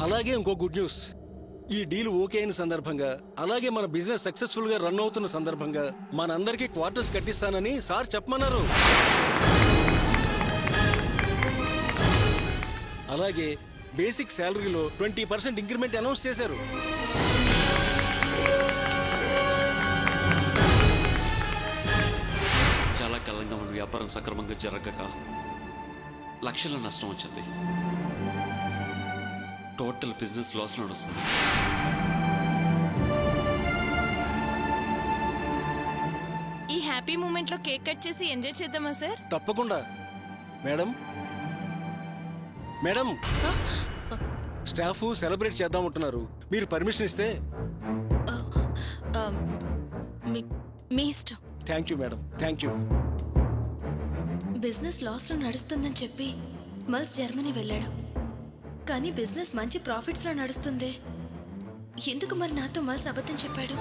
అలాగే ఇంకో good news, ఈ డీల్ ఓకే అయిన సందర్భంగా, అలాగే మన బిజినెస్ సక్సెస్ఫుల్ గా రన్ అవుతున్న సందర్భంగా మనందరికీ క్వార్టర్స్ కట్టిస్తానని సార్ చెప్పమన్నారు. అలాగే బేసిక్ శాలరీలో 20% ఇంక్రిమెంట్ అనౌన్స్ చేశారు. చాలా కాలంగా మన వ్యాపారం సక్రమంగా జరగక లక్షల నష్టం వచ్చింది. టోటల్ బిజినెస్ లాస్ నడుస్తుంది. ఈ హ్యాపీ మూమెంట్ లో కేక్ కట్ చేసి ఎంజాయ్ చేద్దామా సార్? తప్పకుండా. మేడం మేడం స్టాఫ్ సెలబ్రేట్ చేద్దామంటున్నారు, మీరు పర్మిషన్ ఇస్తే. మీ ఇష్టం. Thank you madam, thank you. Business loss లో నడుస్తుందని చెప్పి మల్స్ జర్మనీ వెళ్ళాడు, కానీ బిజినెస్ మంచి ప్రాఫిట్స్ లో నడుస్తుంది. ఎందుకు మరి నాతో మల్స్ అబద్ధం చెప్పాడు?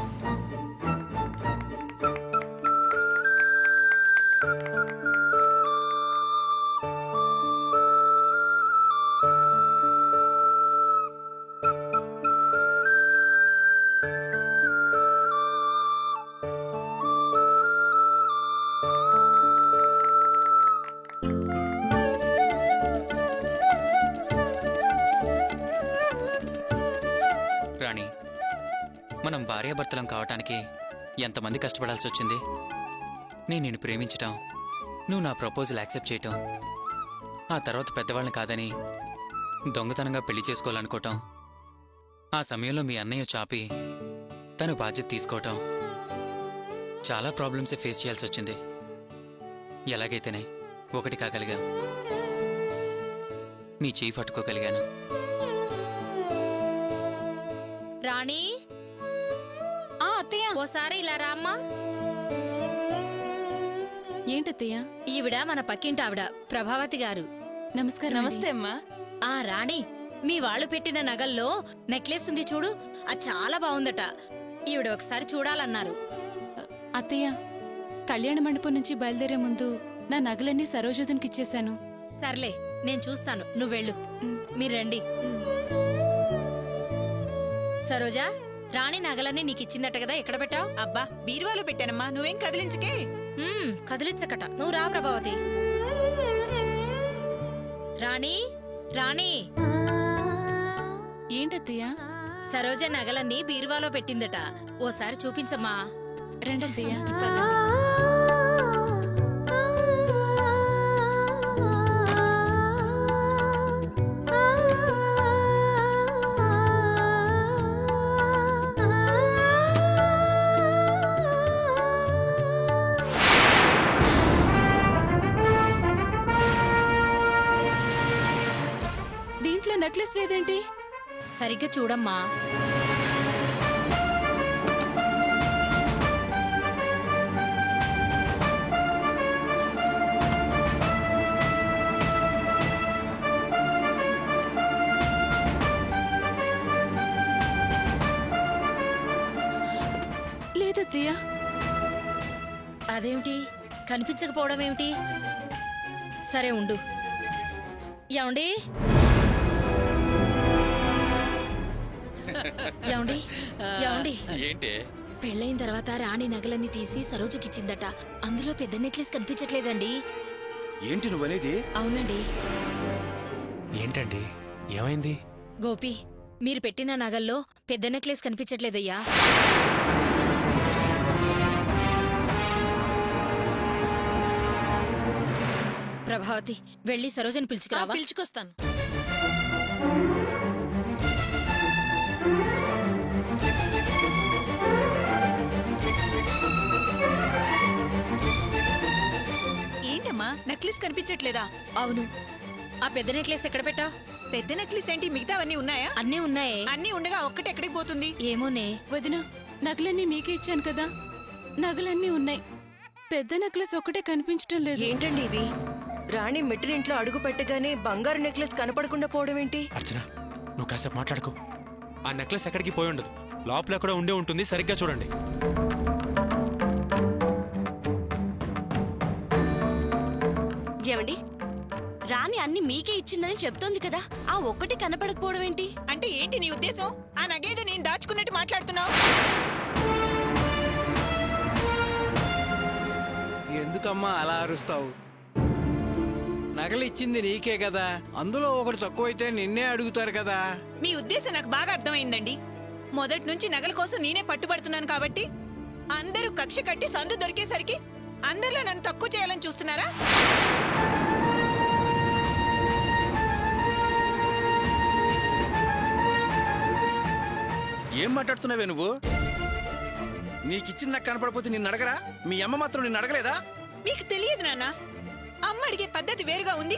రాణి, మనం భార్యాభర్తలం కావటానికి ఎంతమంది కష్టపడాల్సి వచ్చింది. నేను నిన్ను ప్రేమించటం, నువ్వు నా ప్రపోజల్ యాక్సెప్ట్ చేయటం, ఆ తర్వాత పెద్దవాళ్ళని కాదని దొంగతనంగా పెళ్లి చేసుకోవాలనుకోవటం, ఆ సమయంలో మీ అన్నయ్య చాపి తను బాధ్యత తీసుకోవటం, చాలా ప్రాబ్లమ్సే ఫేస్ చేయాల్సి వచ్చింది. ఎలాగైతేనే ఒకటి కాగలిగా, నీ చేయి పట్టుకోగలిగాను. రాణి, అత్తయ్య ఓసారి ఇలా రామ్మా. ఏంటత్తయ్య? ఈవిడ మన పక్కింటి ఆవిడ ప్రభావతి గారు. నమస్కారం. నమస్తే అమ్మా. రాణి, మీ వాళ్ళు పెట్టిన నగల్లో నెక్లెస్ ఉంది చూడు, అది చాలా బాగుందట. ఈవిడ ఒకసారి చూడాలన్నారు. అత్తయ్య, కళ్యాణ మండపం నుంచి బయలుదేరే ముందు నా నగలన్నీ సరోజోదన్కి ఇచ్చేశాను. సర్లే, నేను చూస్తాను, నువ్వు వెళ్ళు. మీరు రండి. సరోజా, రాణి నగలన్నీ నీకిచ్చిందట కదా, ఎక్కడ పెట్టావు? అబ్బా, బీరువాలో పెట్టానమ్మా, నువ్వేం కదిలించకే. కదిలించకట, నువ్వు రా ప్రభావతి. రాణి, రాణి. ఏంటత్తయ్య? సరోజ నగలన్నీ బీరువాలో పెట్టిందట, ఓసారి చూపించమ్మా. రెండత్తయ్య. నెక్లెస్ లేదేంటి? సరిగ్గా చూడమ్మా. లేదత్తయ్య. అదేమిటి, కనిపించకపోవడం ఏమిటి? సరే ఉండు. ఏమండి ఏమండి ఏమండి, ఏంటి? పెళ్ళైన తర్వాత రాణి నగలన్నీ తీసి సరోజకిచ్చిందట, అందులో పెద్ద నెక్లెస్ కనిపించట్లేదండి. ఏంటి నువ్వనేది? అవునండి. ఏంటండి, ఏమైంది? గోపి, మీరు పెట్టిన నగల్లో పెద్ద నెక్లెస్ కనిపించట్లేదయ్యా. ప్రభావతి, వెళ్ళి సరోజని పిలుచుకురావా? పిలుచుకొస్తాను. ఏంటమ్మా, నెక్లెస్ కనిపించట్లేదా? అవును. ఆ పెద్ద నెక్లెస్ ఎక్కడ పెట్టావు? పెద్ద నెక్లెస్ ఏంటి, మిగతావన్నీ ఉన్నాయా? అన్నీ ఉన్నాయే. అన్నీ ఉండగా ఒక్కటి ఎక్కడికి పోతుంది? ఏమోనే. వదిన, నగలన్నీ మీకే ఇచ్చాను కదా, నగలన్నీ ఉన్నాయి, పెద్ద నెక్లెస్ ఒక్కటే కనిపించడం లేదు. ఏంటండి ఇది? రాణి మెట్టినింట్లో అడుగు పెట్టగానే బంగారు నెక్లెస్ కనపడకుండా పోవడం ఏంటి? అర్చన, నువ్వు కాసేపు మాట్లాడుకో. ఆ నెక్లెస్ ఎక్కడికి పోయి ఉండదు, లోపల కూడా ఉండే ఉంటుంది. సరిగ్గా చూడండి. ఏమండి, రాణి అన్ని మీకే ఇచ్చిందని చెప్తోంది కదా, ఆ ఒక్కటి కనపడకపోవడం ఏంటి? అంటే ఏంటి నీ ఉద్దేశం? ఆ నగేదో నేను దాచుకున్నట్టు మాట్లాడుతున్నావు. ఎందుకమ్మా అలా అరుస్తావు? నగలిచ్చింది నీకే కదా, అందులో ఒకటి తక్కువైతే నిన్నే అడుగుతారు కదా. మీ ఉద్దేశం నాకు బాగా అర్థమైందండి. మొదటి నుంచి నగల కోసం నేనే పట్టుబడుతున్నాను కాబట్టి అందరూ కక్ష కట్టి సందు దొరికేసరికి అందరిలో నన్ను తక్కువ చేయాలని చూస్తున్నారా? ఏం మాట్లాడుతున్నావే నువ్వు? నీకిచ్చిన నాకు కనపడపోతే నిన్ను అడగరా? మీ అమ్మ మాత్రం నిన్ను అడగలేదా? మీకు తెలియదు నాన్న, అమ్మ అడిగే పద్ధతి వేరుగా ఉంది,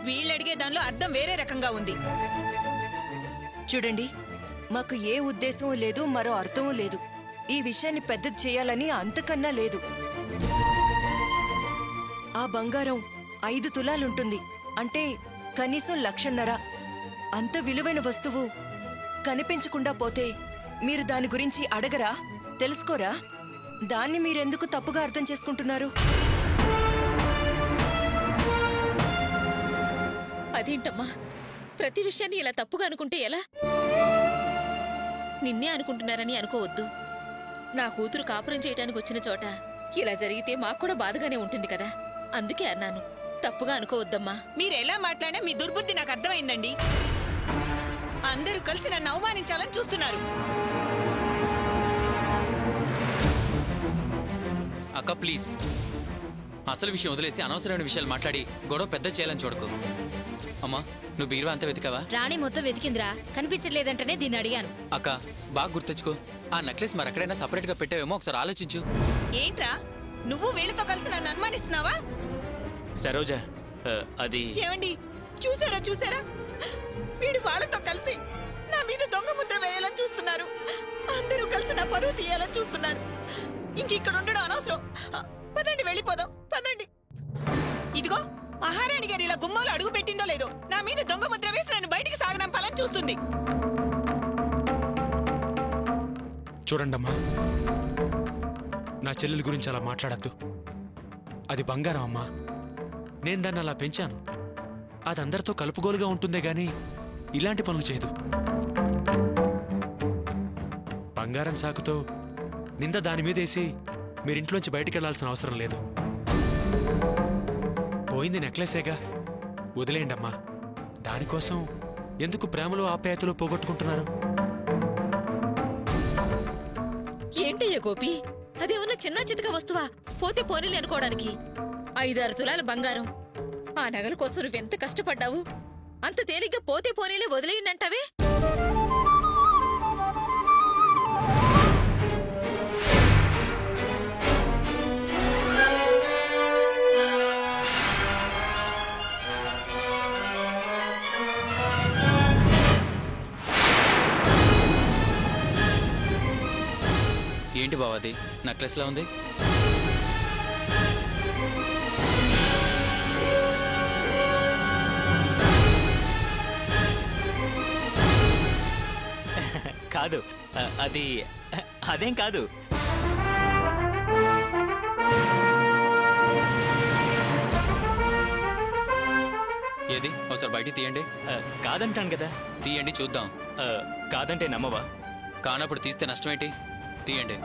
వీళ్ళు అడిగే దానిలో అర్థం వేరే రకంగా ఉంది. చూడండి, మాకు ఏ ఉద్దేశం లేదు, మరో అర్థం లేదు. ఈ విషయాన్ని పెద్దది చేయాలని అంతకన్నా లేదు. ఆ బంగారం 5 తులాలుంటుంది, అంటే కనీసం 1,00,000. అంత విలువైన వస్తువు కనిపించకుండా పోతే మీరు దాని గురించి అడగరా, తెలుసుకోరా? దాన్ని మీరెందుకు తప్పుగా అర్థం చేసుకుంటున్నారు? అదేంటమ్మా, ప్రతి విషయాన్ని ఇలా తప్పుగా అనుకుంటే ఎలా? నిన్నే అనుకుంటున్నారని అనుకోవద్దు. నా కూతురు కాపురం చేయటానికి వచ్చిన చోట ఇలా జరిగితే మాకు కూడా బాధగానే ఉంటుంది కదా, అందుకే అన్నాను. తప్పుగా అనుకోవద్దమ్మా. మీరెలా మాట్లాడినా మీ దుర్బుద్ధి నాకు అర్థమైందండి. అందరూ కలిసి నన్ను అవమానించాలని చూస్తున్నారు. అక్క ప్లీజ్, అసలు విషయం వదిలేసి అనవసరమైన విషయాలు మాట్లాడి గొడవ పెద్ద చేయాలని చూడకు. అమ్మా, నువ్వు బీరువా అంతా వెతికావా? రాణి మొత్తం వెతికిందిరా, కనిపించట్లేదంటేనే దీన్ని అడిగాను. అక్క బాగా గుర్తెచ్చుకో, ఆ నెక్లెస్ మరెక్కడైనా సపరేట్ గా పెట్టావేమో ఒకసారి ఆలోచించు. ఏంట్రా నువ్వు వీళ్ళతో కలిసి నన్ను అనుమానిస్తున్నావా? సరోజ, అది ఏమండి, చూసారా వీడు వాళ్ళతో కలిసి నా మీద దొంగ ముద్ర వేయాలని చూస్తున్నారు. అందరూ కలిసి నా పరువు తీయాలని చూస్తున్నారు. ఇంకిక్కడ ఉండడం అనవసరం. పదండి, వెళ్ళిపోదాం, పదండి. ఇదిగో మహారాణి గారు ఇలా గుమ్మాలో అడుగు పెట్టిందో లేదో నా మీద దొంగ ముద్ర వేసి నన్ను బయటికి సాగనంపాలని చూస్తుంది. చూడండమ్మా, నా చెల్లెల గురించి అలా మాట్లాడద్దు. అది బంగారం అమ్మా, నేను దాన్ని అలా పెంచాను. అది అందరితో కలుపుగోలుగా ఉంటుందే గాని ఇలాంటి పనులు చేయదు. బంగారం సాకుతో నింద దాని మీదేసి మీరింట్లోంచి బయటికి వెళ్లాల్సిన అవసరం లేదు. పోయింది నెక్లెసేగా, వదిలేయండమ్మా. దానికోసం ఎందుకు ప్రేమలో ఆప్యాయతలు పోగొట్టుకుంటున్నారు? ఏంటయ్య గోపి, అదేమన్నా చిన్న చితక వస్తువా? పోతే పోనీలు అనుకోవడానికి 5-6 తులాల బంగారం. ఆ నగల కోసం నువ్వెంత కష్టపడ్డావు, అంత తేలిగ్గా పోతే పోనీలే వదిలేయండంటావే? ఏంటి బావాది, నెక్లెస్ లా ఉంది? కాదు, అదేం కాదు. ఏది ఒకసారి బయటికి తీయండి. కాదంటాను కదా. తీయండి చూద్దాం. కాదంటే నమ్మవా? కానప్పుడు తీస్తే నష్టమేంటి? తీయండి.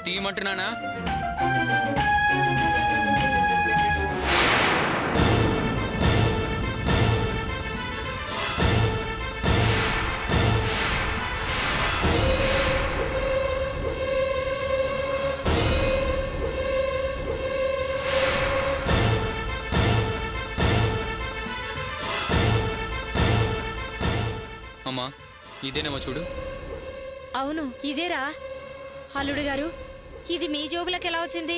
తీయమంటున్నానా? అమ్మా, ఇదేనేమో చూడు. అవును, ఇదేరా. అల్లుడు గారు, ఇది మీ జోబులకు ఎలా వచ్చింది?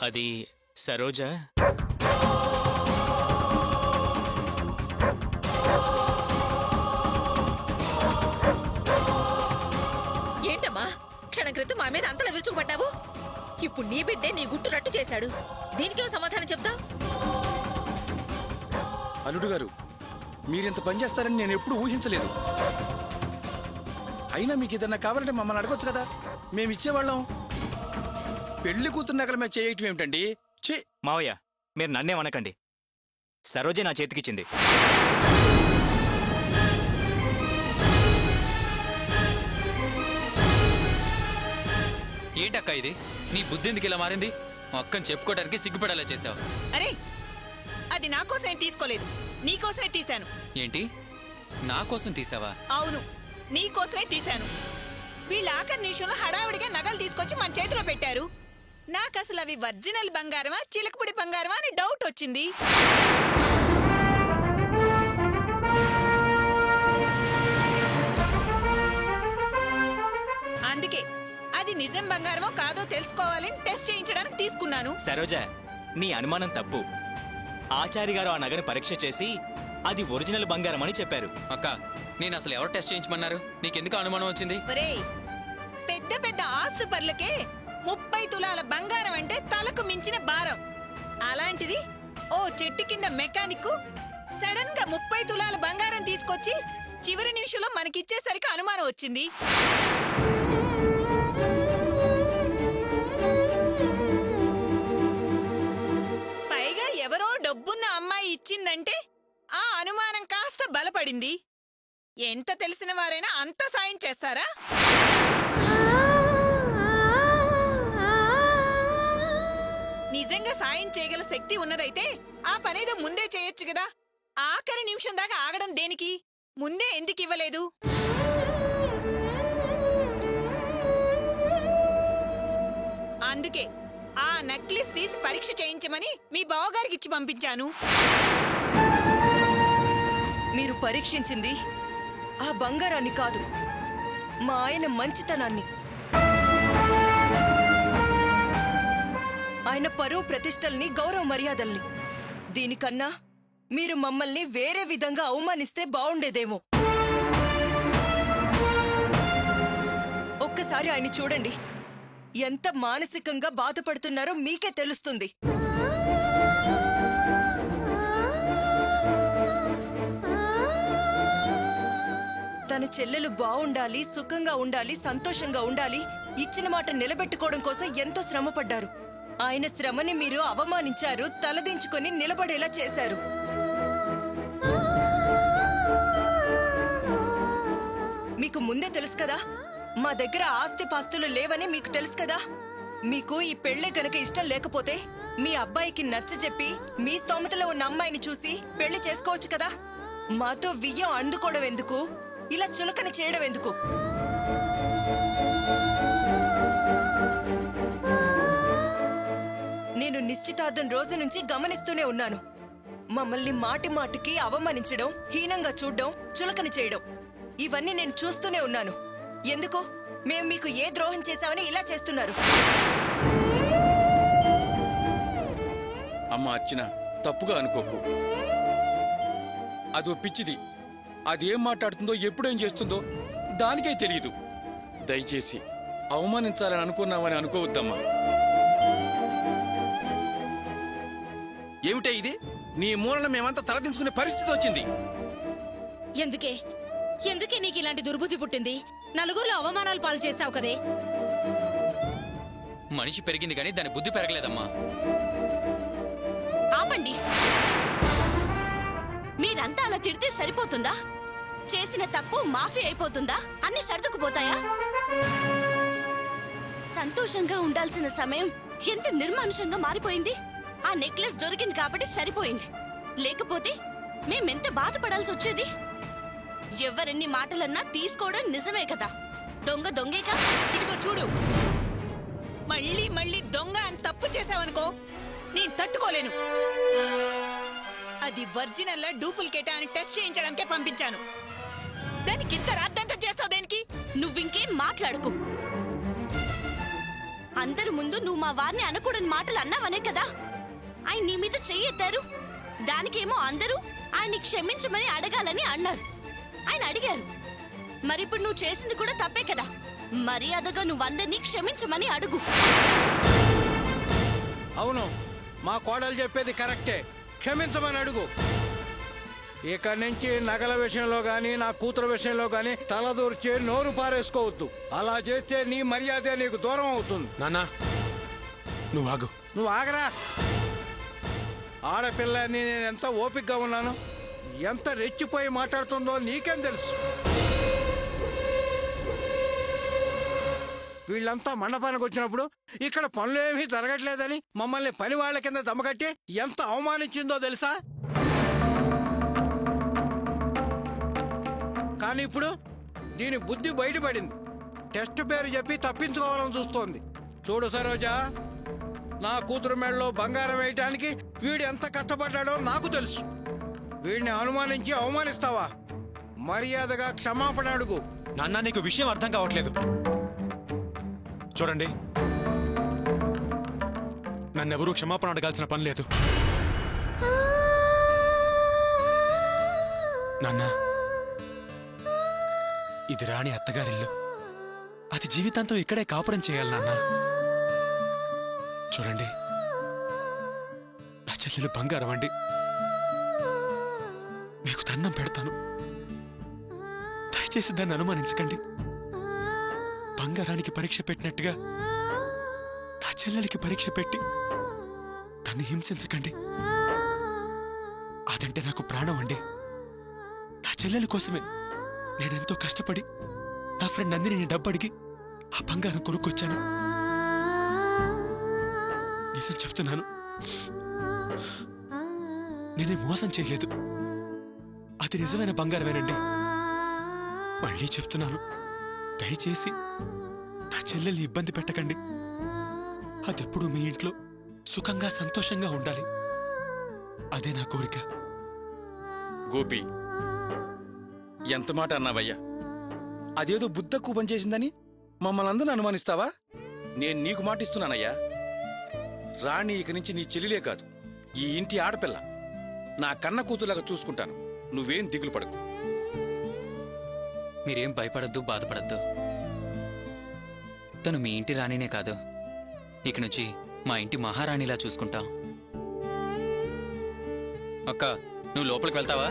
అది సరోజ. ఏంటమ్మా, క్షణ క్రితం మా మీద అంతలా విరుచుకుపడ్డావు. ఇప్పుడు నీ బిడ్డే నీ గుట్టు రట్టు చేశాడు. దీనికేం సమాధానం చెప్తావు? అల్లుడు గారు, మీరింత పని చేస్తారని నేను ఎప్పుడు ఊహించలేదు. అయినా మీకు ఏదన్నా కావాలంటే మమ్మల్ని అడగొచ్చు కదా, మేము ఇచ్చేవాళ్ళం. పెళ్లి కూతురు నగల మీద చేయటం ఏమిటండి? మావయ్య, మీరు నన్నేమనకండి. సరోజే నా చేతికిచ్చింది. ఏంటక్క ఇది? నీ బుద్ధి ఎందుకు ఇలా మారింది? మా అక్కని చెప్పుకోవడానికి సిగ్గుపడేలా చేసావు. అరే, అది నా కోసమే తీసుకోలేదు, నీకోసమే తీశాను. ఏంటి, నా కోసం తీసావా? అవును, నీకోసమే తీశాను. వీళ్ళ ఆఖరి నిమిషంలో హడావుడిగా నగలు తీసుకొచ్చి మన చేతిలో పెట్టారు. నాకు అసలు అవి ఒరిజినల్ బంగారమా చిలకపుడి బంగారమా అని డౌట్ వచ్చింది. అందుకే అది నిజం బంగారమో కాదో తెలుసుకోవాలని టెస్ట్ చేయించడానికి తీసుకున్నాను. సరోజా, నీ అనుమానం తప్పు. ఆచారి గారు ఆ నగను పరీక్ష చేసి అది ఒరిజినల్ బంగారం అని చెప్పారు. అక్క, నేను అసలు ఎవరు టెస్ట్ చేయించమన్నారు? నీకెందుకు అనుమానం వచ్చింది? ఒరేయ్, పెద్ద పెద్ద ఆస్తుపరులకే 30 తులాల బంగారం అంటే తలకు మించిన భారం. అలాంటిది ఓ చెట్టు కింద మెకానిక్ సడన్ గా 30 తులాల బంగారం తీసుకొచ్చి చివరి నిమిషంలో మనకిచ్చేసరికి అనుమానం వచ్చింది. పైగా ఎవరో డబ్బున్న అమ్మాయి ఇచ్చిందంటే ఆ అనుమానం కాస్త బలపడింది. ఎంత తెలిసిన వారైనా అంత సాయం చేస్తారా? నిజంగా సాయం చేయగల శక్తి ఉన్నదైతే ఆ పనేదో ముందే చేయొచ్చు కదా. ఆఖరి నిమిషం దాకా ఆగడం దేనికి? ముందే ఎందుకు ఇవ్వలేదు? అందుకే ఆ నెక్లెస్ తీసి పరీక్ష చేయించమని మీ బావగారికి ఇచ్చి పంపించాను. మీరు పరీక్షించింది ఆ బంగారాన్ని కాదు, మా ఆయన మంచితనాన్ని. ఆయన పరువు ప్రతిష్టల్ని, గౌరవ మర్యాదల్ని. దీనికన్నా మీరు మమ్మల్ని వేరే విధంగా అవమానిస్తే బావుండేదేమో. ఒక్కసారి ఆయన చూడండి, ఎంత మానసికంగా బాధపడుతున్నారో మీకే తెలుస్తుంది. తన చెల్లెలు బావుండాలి, సుఖంగా ఉండాలి, సంతోషంగా ఉండాలి, ఇచ్చిన మాట నిలబెట్టుకోవడం కోసం ఎంతో శ్రమపడ్డారు. ఆయన శ్రమని మీరు అవమానించారు, తలదించుకొని నిలబడేలా చేశారు. మీకు ముందే తెలుసు కదా, మా దగ్గర ఆస్తి పాస్తులు లేవని మీకు తెలుసు కదా. మీకు ఈ పెళ్లే గనక ఇష్టం లేకపోతే మీ అబ్బాయికి నచ్చజెప్పి మీ స్తోమతలో ఉన్న అమ్మాయిని చూసి పెళ్లి చేసుకోవచ్చు కదా. మాతో వియ్యం అందుకోవడం ఎందుకు, ఇలా చులకన చేయడం ఎందుకు? నేను నిశ్చితార్థం రోజు నుంచి గమనిస్తూనే ఉన్నాను. మమ్మల్ని మాటి మాటికి అవమానించడం, హీనంగా చూడడం, చులకన చేయడం, ఇవన్నీ నేను చూస్తూనే ఉన్నాను. ఎందుకు? మేము మీకు ఏ ద్రోహం చేశామని ఇలా చేస్తున్నారు? అమ్మ అర్చన, తప్పుగా అనుకోకు. అదో పిచ్చిది. అది ఏం మాట్లాడుతుందో, ఎప్పుడేం చేస్తుందో దానికే తెలియదు. దయచేసి అవమానించాలని అనుకున్నామని అనుకోవద్దమ్మా. ఏమిటే ఇది? నీ మూలన మేమంతా తలదించుకునే పరిస్థితి వచ్చింది. ఎందుకే నీకు ఇలాంటి దుర్బుద్ధి పుట్టింది? నలుగురిలో అవమానాలు పాలు చేశావు కదే. మనిషి పెరిగింది కానీ దాని బుద్ధి పెరగలేదమ్మా. ఆపండి. మీరంతా అలా తిడితే సరిపోతుందా? చేసిన తప్పు మాఫీ అయిపోతుందా? అన్ని సర్దుకుపోతాయా? సంతోషంగా ఉండాల్సిన సమయం ఎంత నిర్మానుషంగా మారిపోయింది. ఆ నెక్లెస్ దొరికింది కాబట్టి సరిపోయింది, లేకపోతే మేమెంత బాధపడాల్సి వచ్చేది. ఎవరెన్ని మాటలన్నా తీసుకోవడం నిజమే కదా. దొంగ దొంగేగా. ఇదిగో చూడు, మళ్ళీ మళ్ళీ దొంగ అని తప్పు చేసావనుకో నేను తట్టుకోలేను. అది ఒరిజినల్ డూప్లికేటా అని టెస్ట్ చేయించడానికే పంపించాను. దానికి ఇంత రాద్దంతా చేస్తావు దేనికి? నువ్వింకేం మాట్లాడుకో. అందరి ముందు నువ్వు మా వారిని అనకూడని మాటలు అన్నావనే కదా ఆయన నీ మీద చెయ్యెత్తారు. దానికేమో అందరూ ఆయన్ని క్షమించమని అడగాలని అన్నారు. ఆయన అడిగారు. మరిప్పుడు నువ్వు చేసింది కూడా తప్పే కదా. మర్యాదగా నువ్వందరినీ క్షమించమని అడుగు. అవును, మా కోడలు చెప్పేది కరెక్టే. క్షమించమని అడుగు. ఇక నుంచి నగల విషయంలో గాని నా కూతురు విషయంలో గాని తలదూర్చి నోరు పారేసుకోవద్దు. అలా చేస్తే నీ మర్యాద నీకు దూరం అవుతుంది. నాన్నా నువ్వు ఆగు. నువ్వు ఆగరా. ఆడపిల్లని నేను ఎంత ఓపికగా ఉన్నాను, ఎంత రెచ్చిపోయి మాట్లాడుతుందో నీకేం తెలుసు. వీళ్ళంతా మండపానికి వచ్చినప్పుడు ఇక్కడ పనులేమీ జరగట్లేదని మమ్మల్ని పని వాళ్ళ కింద దమ్మకట్టి ఎంత అవమానించిందో తెలుసా? కానీ ఇప్పుడు దీని బుద్ధి బయటపడింది. టెస్ట్ పేరు చెప్పి తప్పించుకోవాలని చూస్తోంది. చూడు సరోజా, నా కూతురు మెడలో బంగారం వేయటానికి వీడు ఎంత కష్టపడ్డాడో నాకు తెలుసు. వీడిని అనుమానించి అవమానిస్తావా? మర్యాదగా క్షమాపణ అడుగు. నాన్న నీకు విషయం అర్థం కావట్లేదు. చూడండి, నన్నెవరూ క్షమాపణ అడగాల్సిన పని లేదు. నాన్న, ఇది రాణి అత్తగారిల్లు. అది జీవితాంతం ఇక్కడే కాపురం చేయాలి నాన్న. చూడండి, నా చెల్లెలు బంగారం అండి. మీకు దండం పెడతాను, దయచేసి దాన్ని అనుమానించకండి. బంగారానికి పరీక్ష పెట్టినట్టుగా నా చెల్లెలికి పరీక్ష పెట్టి దాన్ని హింసించకండి. అదంటే నాకు ప్రాణం అండి. నా చెల్లెలి కోసమే నేనెంతో కష్టపడి నా ఫ్రెండ్ నందిని డబ్బు అడిగి ఆ బంగారం కొనుక్కొచ్చాను. నిజం చెప్తున్నాను, నేనే మోసం చేయలేదు. అది నిజమైన బంగారమేనండి. మళ్ళీ చెప్తున్నాను, దయచేసి నా చెల్లెల్ని ఇబ్బంది పెట్టకండి. అదెప్పుడు మీ ఇంట్లో సుఖంగా సంతోషంగా ఉండాలి. అదే నా కోరిక. గోపి, ఎంత మాట అన్నావయ్యా? అదేదో బుద్ధకు పనిచేసిందని మమ్మల్ని అందరిని అనుమానిస్తావా? నేను నీకు మాటిస్తున్నానయ్యా, రాణి ఇక నుంచి నీ చెల్లిలే కాదు, ఈ ఇంటి ఆడపిల్ల. నా కన్న కూతురులాగా చూసుకుంటాను. నువ్వేం దిగులు పడకు. మీరేం భయపడద్దు, బాధపడద్దు. తను మీ ఇంటి రాణినే కాదు, ఇక నుంచి మా ఇంటి మహారాణిలా చూసుకుంటాం. అక్క, నువ్వు లోపలికి వెళ్తావా?